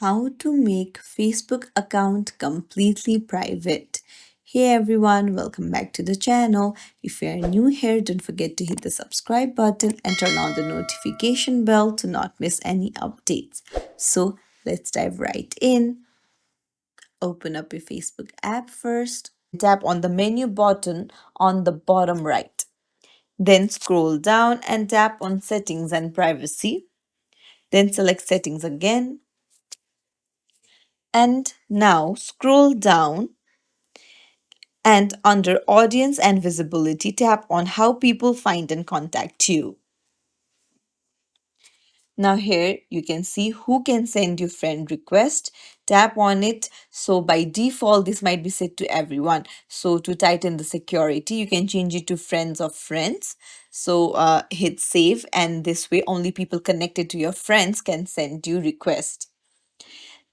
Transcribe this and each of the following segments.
How to make Facebook account completely private. Hey everyone, welcome back to the channel. If you are new here, don't forget to hit the subscribe button and turn on the notification bell to not miss any updates. So let's dive right in. Open up your Facebook app first. Tap on the menu button on the bottom right. Then scroll down and tap on settings and privacy. Then select settings again. And now scroll down and under audience and visibility, tap on how people find and contact you. Now here you can see who can send you friend request. Tap on it. So by default, this might be set to everyone. So to tighten the security, you can change it to friends of friends. So hit save, and this way only people connected to your friends can send you request.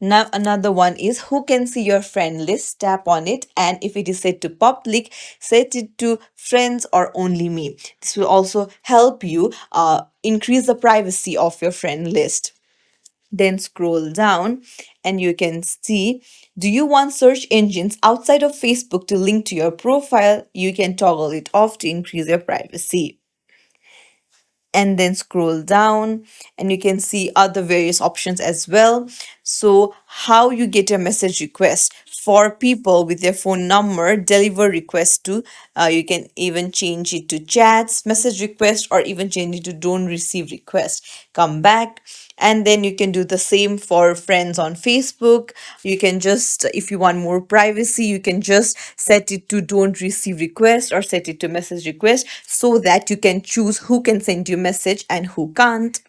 Now another one is who can see your friend list. Tap on it, and if it is set to public, set it to friends or only me. This will also help you increase the privacy of your friend list. Then scroll down and you can see, do you want search engines outside of Facebook to link to your profile? You can toggle it off to increase your privacy. And then scroll down and you can see other various options as well. So how you get a message request for people with their phone number, deliver request to, you can even change it to chats message request, or even change it to don't receive request. Come back, and then you can do the same for friends on Facebook. You can just, if you want more privacy, you can just set it to don't receive request or set it to message request, so that you can choose who can send you message and who can't.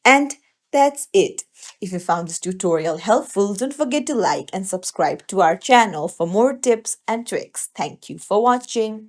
And that's it. If you found this tutorial helpful, don't forget to like and subscribe to our channel for more tips and tricks. Thank you for watching.